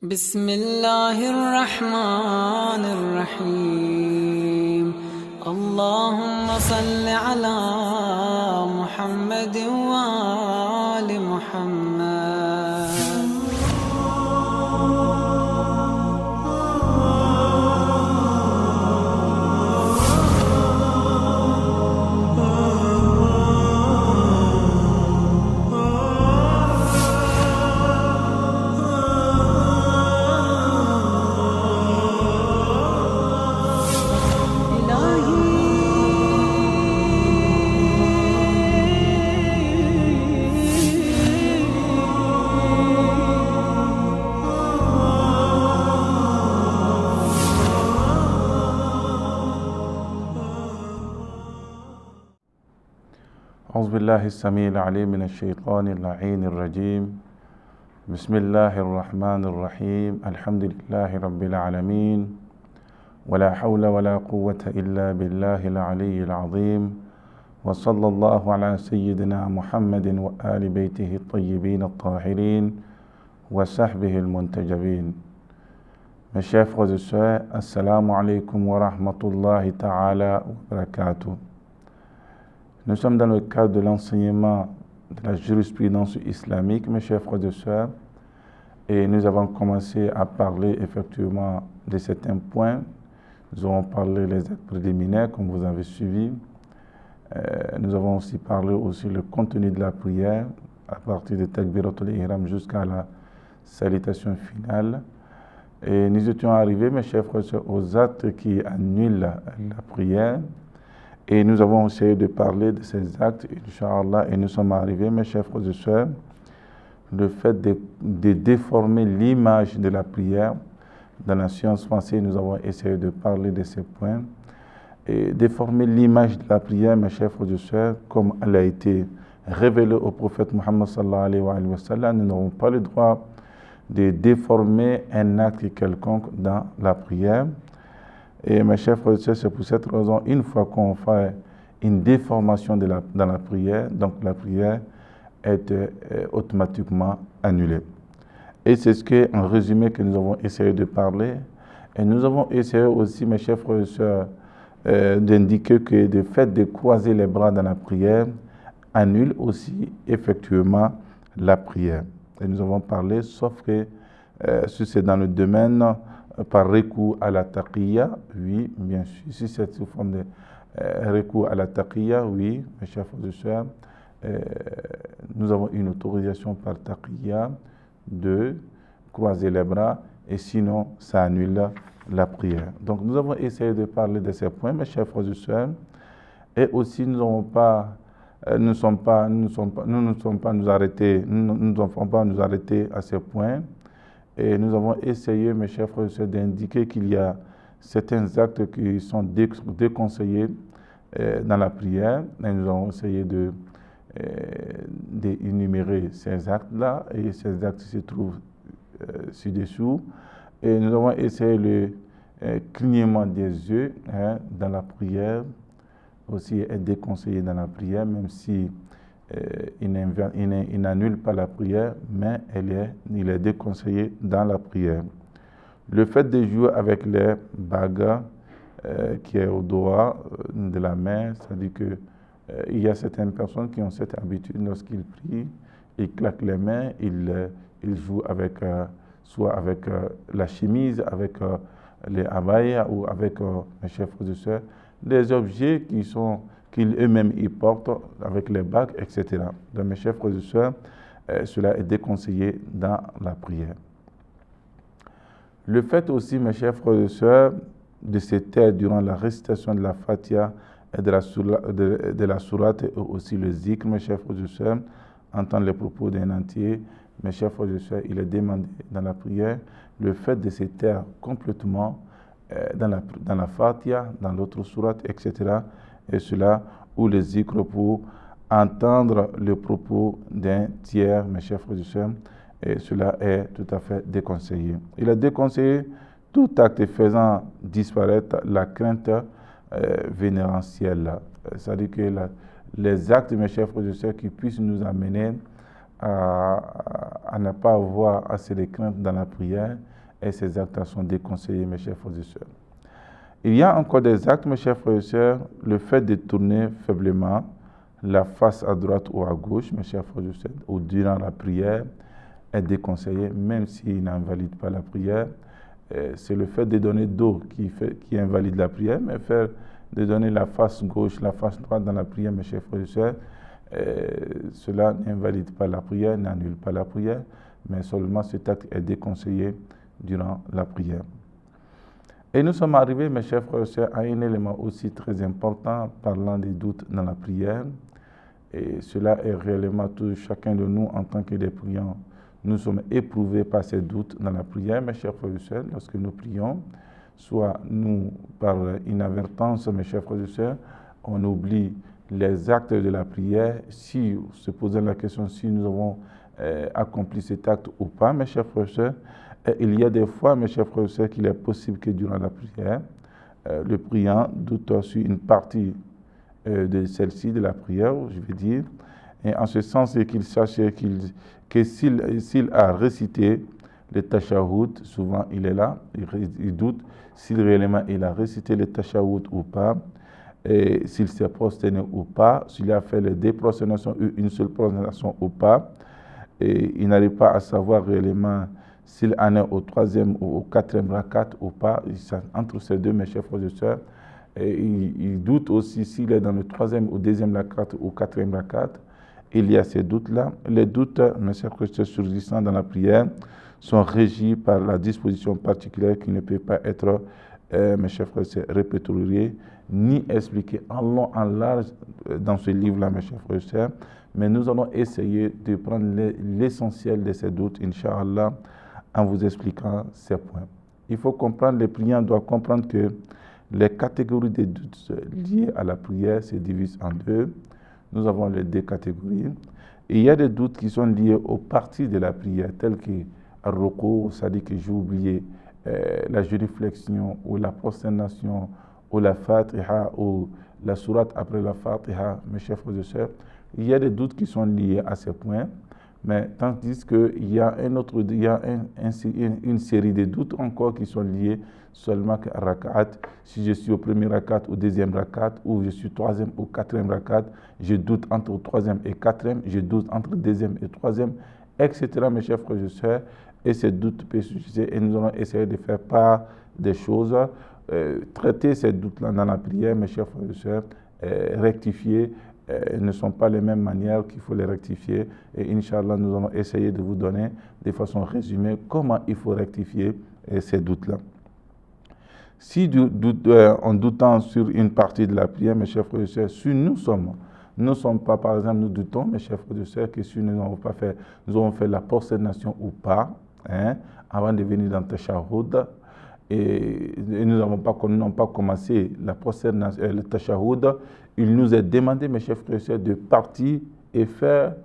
بسم الله الرحمن الرحيم اللهم صل على محمد وآل محمد. أعوذ بالله السميع العليم من الشيطان اللعين الرجيم. بسم الله الرحمن الرحيم. الحمد لله رب العالمين، ولا حول ولا قوة إلا بالله العلي العظيم، وصلى الله على سيدنا محمد وآل بيته الطيبين الطاهرين وصحبه المنتجبين. Mes chers frères et sœurs, assalamu alaikum wa rahmatullahi ta'ala wa barakatuh. Nous sommes dans le cadre de l'enseignement de la jurisprudence islamique, mes chers frères et sœurs, et nous avons commencé à parler effectivement de certains points. Nous avons parlé des actes préliminaires, comme vous avez suivi. Nous avons aussi parlé aussi le contenu de la prière, à partir de Takbiratul Ihram jusqu'à la salutation finale. Et nous étions arrivés, mes chers frères et sœurs, aux actes qui annulent la prière. Et nous avons essayé de parler de ces actes, Inch'Allah, et nous sommes arrivés, mes chers frères et sœurs, le fait de déformer l'image de la prière. Dans la science française, nous avons essayé de parler de ces points. Et déformer l'image de la prière, mes chers frères et sœurs, comme elle a été révélée au prophète Muhammad sallallahu alayhi wa sallam, nous n'avons pas le droit de déformer un acte quelconque dans la prière. Et mes chers frères et sœurs, c'est pour cette raison, une fois qu'on fait une déformation dans la prière, donc la prière est automatiquement annulée. Et c'est ce qu'en résumé que nous avons essayé de parler. Et nous avons essayé aussi, mes chers frères et sœurs, d'indiquer que le fait de croiser les bras dans la prière annule aussi effectivement la prière. Et nous avons parlé, sauf que si c'est dans le domaine par recours à la taqiyya, oui, bien sûr. Si c'est sous forme de recours à la taqiyya, oui, mes chers frères et sœurs, nous avons une autorisation par taqiyya de croiser les bras, et sinon, ça annule la prière. Donc, nous avons essayé de parler de ces points, mes chers frères et sœurs, et aussi nous ne devons pas nous arrêter à ces points. Et nous avons essayé, mes chers frères et sœurs, d'indiquer qu'il y a certains actes qui sont déconseillés dans la prière. Et nous avons essayé d'énumérer ces actes-là, et ces actes se trouvent ci-dessous. Et nous avons essayé le clignement des yeux dans la prière, aussi est déconseillé dans la prière, même si il n'annule pas la prière, mais il est déconseillé dans la prière. Le fait de jouer avec les bagues qui est au doigt de la main, c'est-à-dire que il y a certaines personnes qui ont cette habitude, lorsqu'ils prient, ils claquent les mains, ils jouent avec, soit avec la chemise, avec les abayas ou avec, mes chers frères et sœurs, des objets qu'ils eux-mêmes y portent avec les bagues, etc. Donc, mes chers frères et sœurs, cela est déconseillé dans la prière. Le fait aussi, mes chers frères et sœurs, de se taire durant la récitation de la Fatiha et de la sourate, et aussi le zikr, mes chers frères et sœurs, entendre les propos d'un entier, mes chers frères et sœurs, il est demandé dans la prière le fait de se taire complètement dans la Fatiha, dans l'autre sourate, etc. Et cela, ou le zikr pour entendre le propos d'un tiers, mes chers frères et sœurs, et cela est tout à fait déconseillé. Il est déconseillé tout acte faisant disparaître la crainte vénérentielle. C'est-à-dire que les actes, mes chers frères et sœurs, qui puissent nous amener à ne pas avoir assez de crainte dans la prière, et ces actes sont déconseillés, mes chers frères et sœurs. Il y a encore des actes, mes chers frères et sœurs, le fait de tourner faiblement la face à droite ou à gauche, mes chers frères et sœurs, ou durant la prière, est déconseillé, même s'il n'invalide pas la prière. C'est le fait de donner dos qui invalide la prière, mais de donner la face gauche, la face droite dans la prière, mes chers frères et sœurs, cela n'invalide pas la prière, n'annule pas la prière, mais seulement cet acte est déconseillé durant la prière. Et nous sommes arrivés, mes chers frères et sœurs, à un élément aussi très important parlant des doutes dans la prière. Et cela est réellement tout chacun de nous en tant que des priants. Nous sommes éprouvés par ces doutes dans la prière, mes chers frères et sœurs, lorsque nous prions, soit nous, par inadvertance, mes chers frères et sœurs, on oublie les actes de la prière, si se posant la question si nous avons accompli cet acte ou pas, mes chers frères et sœurs. Il y a des fois, mes chers frères et sœurs, qu'il est possible que durant la prière, le priant doute sur une partie de celle-ci, de la prière, je vais dire, et en ce sens qu'il sache que s'il a récité le tashahhud, souvent il est là, il doute s'il réellement il a récité le tashahhud ou pas, et s'il s'est prosterné ou pas, s'il a fait les deux prosternations ou une seule prosternation ou pas, et il n'arrive pas à savoir réellement s'il en est au troisième ou au quatrième rakat ou pas. Entre ces deux, mes chers frères et sœurs, il doute aussi s'il est dans le troisième ou deuxième rakat ou quatrième rakat. Il y a ces doutes-là. Les doutes, mes chers frères et sœurs, surgissant dans la prière, sont régis par la disposition particulière qui ne peut pas être, mes chers frères et sœurs, répertoriée ni expliquée en long, en large dans ce livre-là, mes chers frères et sœurs. Mais nous allons essayer de prendre l'essentiel de ces doutes, Inch'Allah, en vous expliquant ces points. Il faut comprendre, les priants doivent comprendre que les catégories de doutes liées à la prière se divisent en deux. Nous avons les deux catégories. Et il y a des doutes qui sont liés aux parties de la prière, telles que Roko, c'est-à-dire que j'ai oublié la génuflexion ou la prosternation ou la Fatiha ou la sourate après la Fatiha, mes chers frères et sœurs. Il y a des doutes qui sont liés à ces points. Mais tandis qu'il y a une série de doutes encore qui sont liés seulement à rakat. Si je suis au premier rakat ou deuxième rakat, ou je suis troisième ou quatrième rakat, je doute entre troisième et quatrième, je doute entre deuxième et troisième, etc. Mes chers frères et sœurs, et ces doutes peuvent susciter, et nous allons essayer de faire part des choses, traiter ces doutes-là dans la prière, mes chers frères et sœurs, rectifier. Ne sont pas les mêmes manières qu'il faut les rectifier. Et Inch'Allah, nous allons essayer de vous donner de façon résumée comment il faut rectifier ces doutes-là. Si en doutant sur une partie de la prière, mes chers frères et sœurs, si nous sommes pas, par exemple, nous doutons, mes chers frères et sœurs, que si nous avons fait la prosternation ou pas, avant de venir dans Tashahhud, et nous n'avons pas commencé la prosternation, le Tashahhud. Il nous est demandé, mes chers frères et sœurs, de partir et faire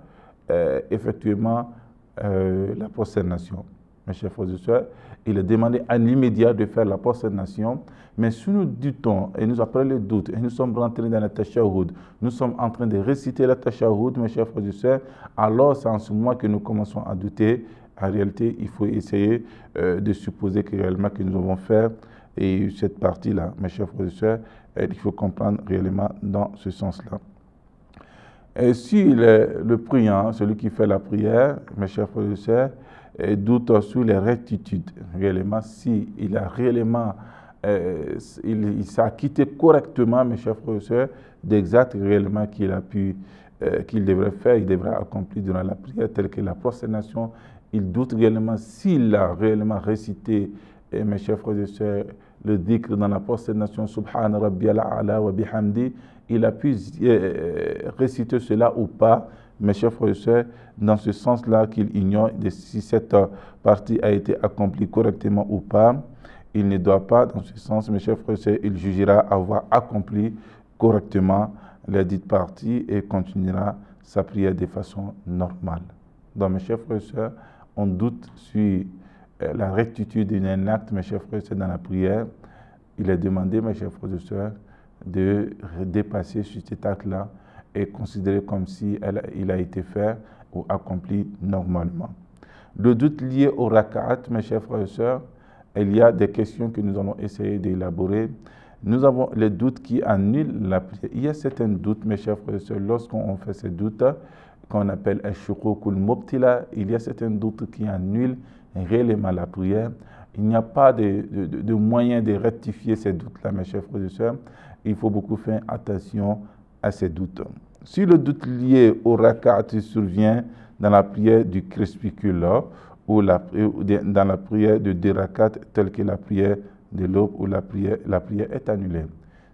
effectivement la prosternation. Mes chers frères et sœurs, il est demandé à l'immédiat de faire la prosternation. Mais si nous doutons, et nous après le doute, et nous sommes rentrés dans le Tashahhud, nous sommes en train de réciter le Tashahhud, mes chers frères et sœurs, alors c'est en ce moment que nous commençons à douter. En réalité, il faut essayer de supposer que réellement que nous avons fait et cette partie-là, mes chers frères et sœurs, il faut comprendre réellement dans ce sens-là. Et si le priant, celui qui fait la prière, mes chers frères et sœurs, doute sur les rectitudes, réellement, s'il a réellement, il s'est acquitté correctement, mes chers frères et sœurs, d'exacts réellement qu'il devrait faire, il devrait accomplir durant la prière, telle que la prosternation. Il doute réellement s'il a réellement récité, mes chers frères et sœurs, le dhikr dans la prosternation, Subhana Rabbiyal A'la wa bihamdi, il a pu réciter cela ou pas, mes chers frères et sœurs, dans ce sens-là qu'il ignore si cette partie a été accomplie correctement ou pas. Il ne doit pas, dans ce sens, mes chers frères et sœurs, il jugera avoir accompli correctement la dite partie et continuera sa prière de façon normale. Donc, mes chers frères et sœurs, on doute sur la rectitude d'un acte, mes chers frères et sœurs, dans la prière. Il est demandé, mes chers frères et sœurs, de dépasser sur cet acte-là et considérer comme si il a été fait ou accompli normalement. Le doute lié au rak'at, mes chers frères et sœurs, il y a des questions que nous allons essayer d'élaborer. Nous avons les doutes qui annulent la prière. Il y a certains doutes, mes chers frères et sœurs, lorsqu'on fait ces doutes, qu'on appelle al-shukukul mubtila, il y a certains doutes qui annulent réellement la prière. Il n'y a pas de moyen de rectifier ces doutes-là, mes chers frères et sœurs. Il faut beaucoup faire attention à ces doutes. Si le doute lié au rak'at survient dans la prière du crépuscule ou dans la prière de deux rak'at, telle que la prière de l'aube où la prière est annulée.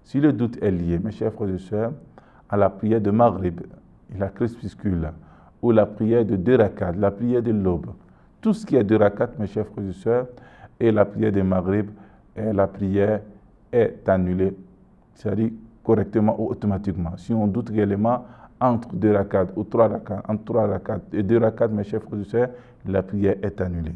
Si le doute est lié, mes chers frères et sœurs, à la prière de Maghrib, la crépuscule, ou la prière de deux rak'at, la prière de l'aube, tout ce qui est deux rak'at, mes chers frères et sœurs, et la prière de Maghrib, et la prière est annulée, c'est-à-dire correctement ou automatiquement. Si on doute réellement entre deux rak'at ou trois rak'at, entre trois rak'at et deux rak'at, mes chers frères et sœurs, la prière est annulée.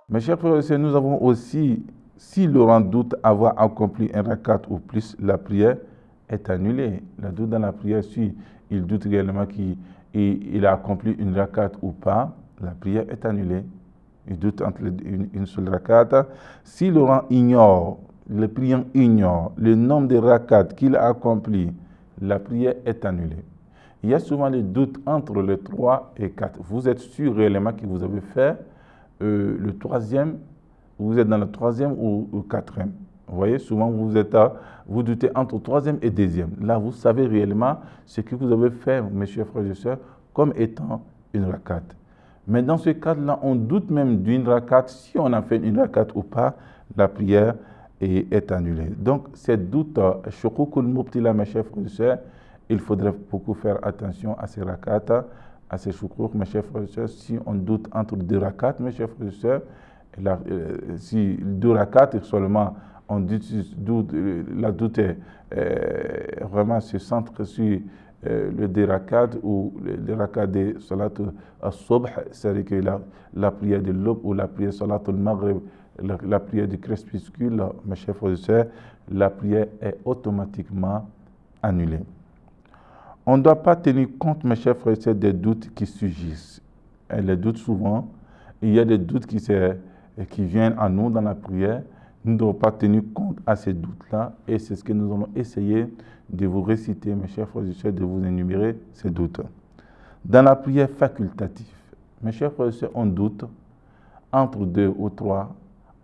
Mes chers frères et sœurs, nous avons aussi, si l'on doute avoir accompli un rakat ou plus, la prière est annulée. Le doute dans la prière, si il doute réellement qu'il a accompli une rakat ou pas, la prière est annulée. Il doute entre une seule rakat. Si l'on ignore, le priant ignore le nombre de rakats qu'il a accompli, la prière est annulée. Il y a souvent le doute entre le 3 et 4. Vous êtes sûr réellement que vous avez fait le troisième, vous êtes dans le troisième ou le quatrième. Vous voyez, souvent vous doutez entre le troisième et deuxième. Là, vous savez réellement ce que vous avez fait, mes chers frères et sœurs, comme étant une rakat. Mais dans ce cadre-là, on doute même d'une rakat. Si on a fait une rakat ou pas, la prière est annulée. Donc, ces doutes, shukukul mubtila, mes chers frères et sœurs, il faudrait beaucoup faire attention à ces rakats, à ces choukrouk, mes chers frères et sœurs. Si on doute entre deux rakats, mes chers frères et sœurs, si deux rakats seulement, on doute, la doute est vraiment se centre sur le deux rakats ou le rakat de salat al-subh, c'est-à-dire que la prière de l'aube ou la prière salat al-maghrib, la prière du crépuscule, mes chers frères et sœurs, la prière est automatiquement annulée. On ne doit pas tenir compte, mes chers frères et sœurs, des doutes qui surgissent. Et les doutes, souvent, il y a des doutes qui viennent à nous dans la prière. Nous ne devons pas tenir compte à ces doutes-là. Et c'est ce que nous allons essayer de vous réciter, mes chers frères et sœurs, de vous énumérer ces doutes. Dans la prière facultative, mes chers frères et sœurs, on doute entre deux ou trois,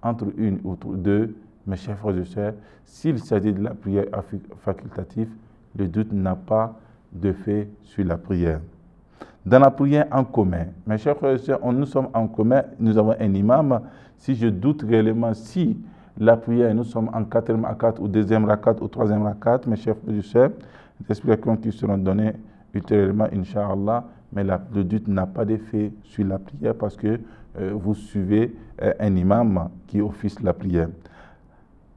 entre une ou deux. Mes chers frères et sœurs, s'il s'agit de la prière facultative, le doute n'a pas de fait sur la prière. Dans la prière en commun, mes chers frères et sœurs, nous sommes en commun, nous avons un imam. Si je doute réellement si la prière, nous sommes en quatrième rakat ou deuxième rakat ou troisième rakat, mes chers frères et sœurs, des explications qui seront données ultérieurement, Inch'Allah, mais le doute n'a pas d'effet sur la prière parce que vous suivez un imam qui officie la prière.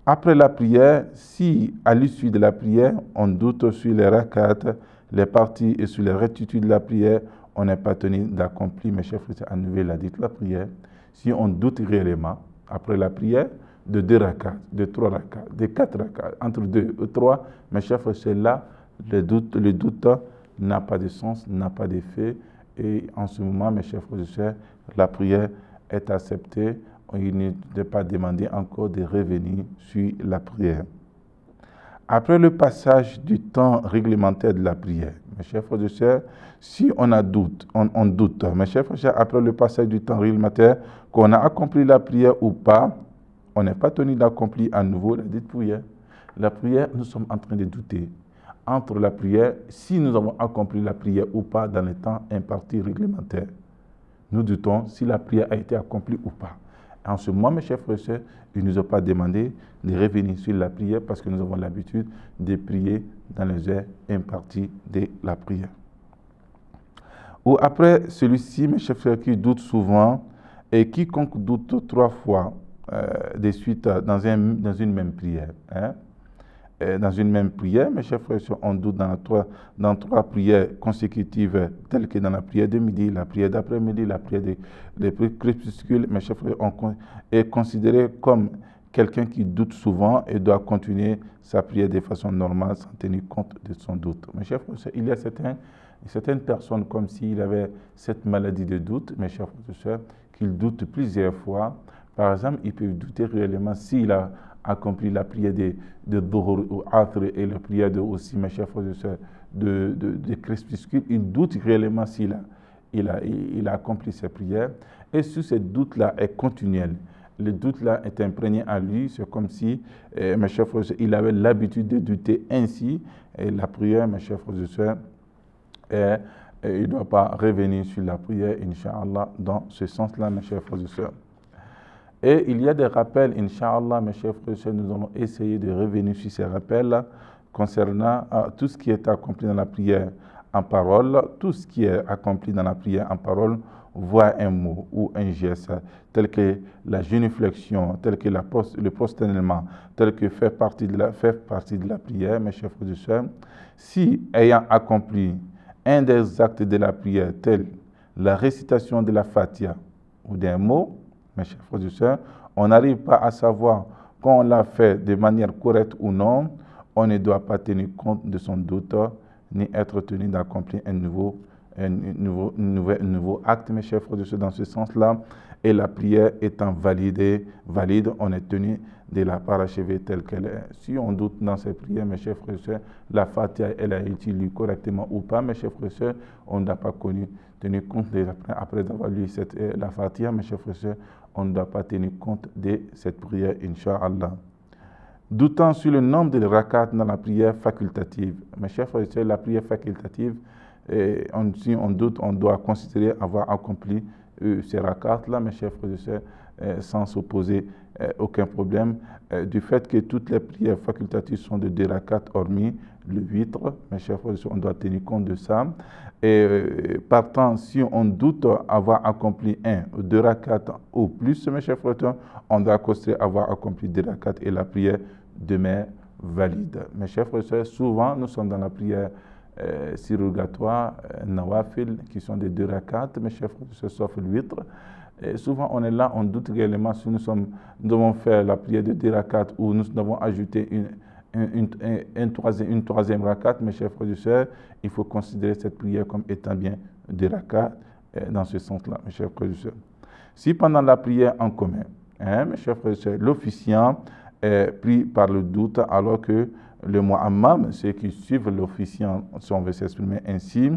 Après la prière, si à l'issue de la prière, on doute sur les rakats, les parties et sur les rectitudes de la prière, on n'est pas tenu d'accomplir, mes chers frères, à nouveau la dite la prière. Si on doute réellement, après la prière, de deux rakats, de trois rakats, de quatre rakats, entre deux ou trois, mes chers frères, c'est là, le doute n'a pas de sens, n'a pas d'effet. Et en ce moment, mes chers frères, la prière est acceptée. Il n'est pas demandé encore de revenir sur la prière. Après le passage du temps réglementaire de la prière, mes chers frères et sœurs, si on doute, mes chers frères et sœurs, après le passage du temps réglementaire, qu'on a accompli la prière ou pas, on n'est pas tenu d'accomplir à nouveau la dite prière. La prière, nous sommes en train de douter. Entre la prière, si nous avons accompli la prière ou pas dans le temps imparti réglementaire, nous doutons si la prière a été accomplie ou pas. En ce moment, mes chers frères et sœurs, il ne nous a pas demandé de revenir sur la prière parce que nous avons l'habitude de prier dans les heures imparties de la prière. Ou après celui-ci, mes chers frères, qui doutent souvent, et quiconque doute trois fois de suite dans une même prière, dans une même prière, mes chers frères et sœurs, on doute dans trois prières consécutives, telles que dans la prière de midi, la prière d'après-midi, la prière des crépuscules, mes chers frères, est considéré comme quelqu'un qui doute souvent et doit continuer sa prière de façon normale sans tenir compte de son doute. Mes chers frères et sœurs, il y a certaines personnes comme s'il avait cette maladie de doute, mes chers frères et sœurs, qu'ils doutent plusieurs fois. Par exemple, il peut douter réellement s'il a accompli la prière de Dhuhr ou Asr et la prière de aussi, mes chers frères et sœurs, de crépuscule. Il doute réellement s'il a accompli ses prières. Et sur ce doute-là est continuel. Le doute-là est imprégné à lui. C'est comme si, mes chers frères et sœurs, il avait l'habitude de douter ainsi. Et la prière, mes chers frères et sœurs, il ne doit pas revenir sur la prière, Inch'Allah, dans ce sens-là, mes chers frères et sœurs. Et il y a des rappels, Inch'Allah, mes chers frères et sœurs, nous allons essayer de revenir sur ces rappels-là concernant tout ce qui est accompli dans la prière en parole, tout ce qui est accompli dans la prière en parole, voire un mot ou un geste, tel que la génuflexion, tel que le prosternement, tel que fait partie de la prière, mes chers frères et sœurs. Si, ayant accompli un des actes de la prière, tel la récitation de la Fatiha ou d'un mot, mes chers frères et sœurs, on n'arrive pas à savoir quand on l'a fait de manière correcte ou non, on ne doit pas tenir compte de son doute, ni être tenu d'accomplir un nouveau acte, mes chers frères et sœurs, dans ce sens-là. Et la prière étant valide, on est tenu de la parachever telle qu'elle est. Si on doute dans ces prières, mes chers frères et sœurs, la Fatiha, elle a été lue correctement ou pas, mes chers frères et sœurs, on n'a pas tenu compte après avoir lu la Fatiha, mes chers frères et sœurs, on ne doit pas tenir compte de cette prière, Inch'Allah. Doutant sur le nombre de rakats dans la prière facultative. Mes chers frères et sœurs, la prière facultative, si on doute, on doit considérer avoir accompli ces rakats-là, mes chers frères et sœurs, sans s'opposer aucun problème. Du fait que toutes les prières facultatives sont de 2 rakats, hormis le witr, mes chers frères et sœurs, on doit tenir compte de ça. Et partant, si on doute avoir accompli 1 ou 2 rakats ou plus, mes chers frères et sœurs, on doit considérer avoir accompli 2 rakats et la prière demeure valide. Mes chers frères et sœurs, souvent nous sommes dans la prière surrogatoire, nawafil, qui sont des 2 rakats, mes chers frères et sœurs, sauf le witr. Et souvent on est là, on doute réellement si nous devons faire la prière de 2 rakats ou nous devons ajouter une troisième rakat, mes chers frères et sœurs, il faut considérer cette prière comme étant bien 2 rakats dans ce sens-là, mes chers frères et sœurs. Si pendant la prière en commun, mes chers frères et sœurs, l'officiant est pris par le doute alors que le mu'ammam, ceux qui suivent l'officiant, si on veut s'exprimer ainsi,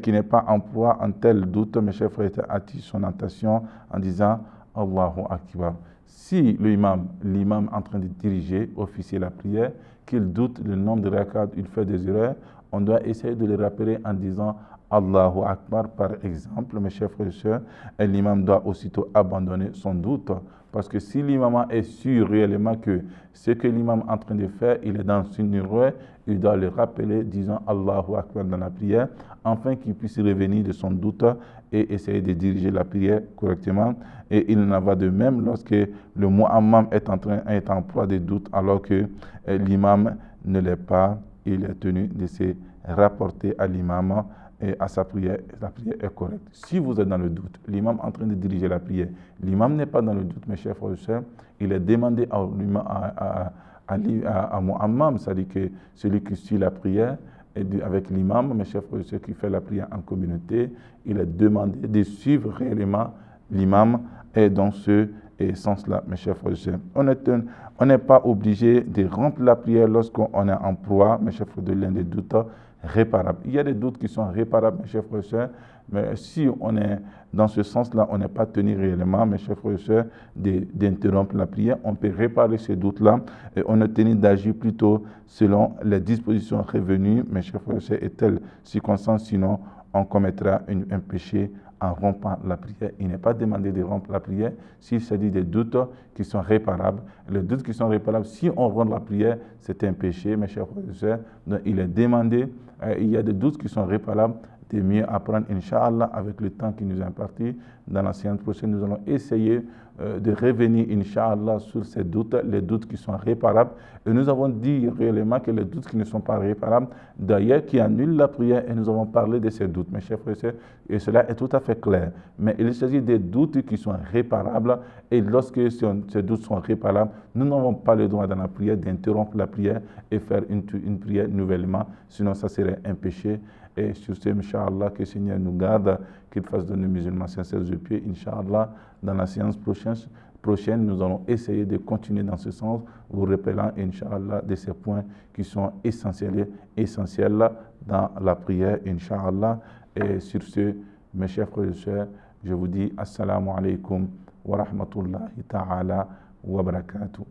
qui n'est pas en proie en tel doute, mes chers frères et sœurs, attire son attention en disant Allahu Akbar. Si l'imam en train de diriger, officier la prière, qu'il doute le nombre de rakats, il fait des erreurs, on doit essayer de le rappeler en disant Allahu Akbar, par exemple, mes chers frères et sœurs, et l'imam doit aussitôt abandonner son doute. Parce que si l'imam est sûr réellement que ce que l'imam est en train de faire, il est dans une erreur, il doit le rappeler, disant Allahu Akbar dans la prière, afin qu'il puisse revenir de son doute et essayer de diriger la prière correctement. Et il en va de même lorsque le mu'ammam est en proie de doute, alors que l'imam ne l'est pas, il est tenu de se rapporter à l'imam et à sa prière. La prière est correcte. Si vous êtes dans le doute, l'imam est en train de diriger la prière, l'imam n'est pas dans le doute, mes chers frères et sœurs, il est demandé à mu'ammam, c'est-à-dire que celui qui suit la prière, et avec l'imam, mes chers frères et sœurs, qui fait la prière en communauté, il est demandé de suivre réellement l'imam et dans ce sens-là, mes chers frères et sœurs. On n'est pas obligé de rompre la prière lorsqu'on est en proie, mes chers frères, de l'un des doutes réparables. Il y a des doutes qui sont réparables, mes chers frères et sœurs, mais si on est dans ce sens-là, on n'est pas tenu réellement, mes chers frères et sœurs, d'interrompre la prière. On peut réparer ces doutes-là et on est tenu d'agir plutôt selon les dispositions revenues, mes chers frères et sœurs, et telles circonstances, sinon on commettra un péché en rompant la prière. Il n'est pas demandé de rompre la prière s'il s'agit des doutes qui sont réparables. Les doutes qui sont réparables, si on rompt la prière, c'est un péché, mes chers frères et sœurs. Donc il est demandé, il y a des doutes qui sont réparables, de mieux apprendre, Inch'Allah, avec le temps qui nous est imparti. Dans la séance prochaine, nous allons essayer de revenir, Inch'Allah, sur ces doutes, les doutes qui sont réparables. Et nous avons dit réellement que les doutes qui ne sont pas réparables, d'ailleurs, qui annulent la prière, et nous avons parlé de ces doutes, mes chers frères et sœurs, et cela est tout à fait clair. Mais il s'agit des doutes qui sont réparables, et lorsque ces doutes sont réparables, nous n'avons pas le droit dans la prière d'interrompre la prière et faire une prière nouvellement, sinon ça serait un péché. Et sur ce, Inch'Allah, que le Seigneur nous garde, qu'il fasse de nous musulmans sincères de pied. Inch'Allah, dans la séance prochaine, nous allons essayer de continuer dans ce sens, vous rappelant, Inch'Allah, de ces points qui sont essentiels dans la prière, Inch'Allah. Et sur ce, mes chers frères et sœurs, je vous dis Assalamu alaikum wa rahmatullahi ta'ala wa barakatuh.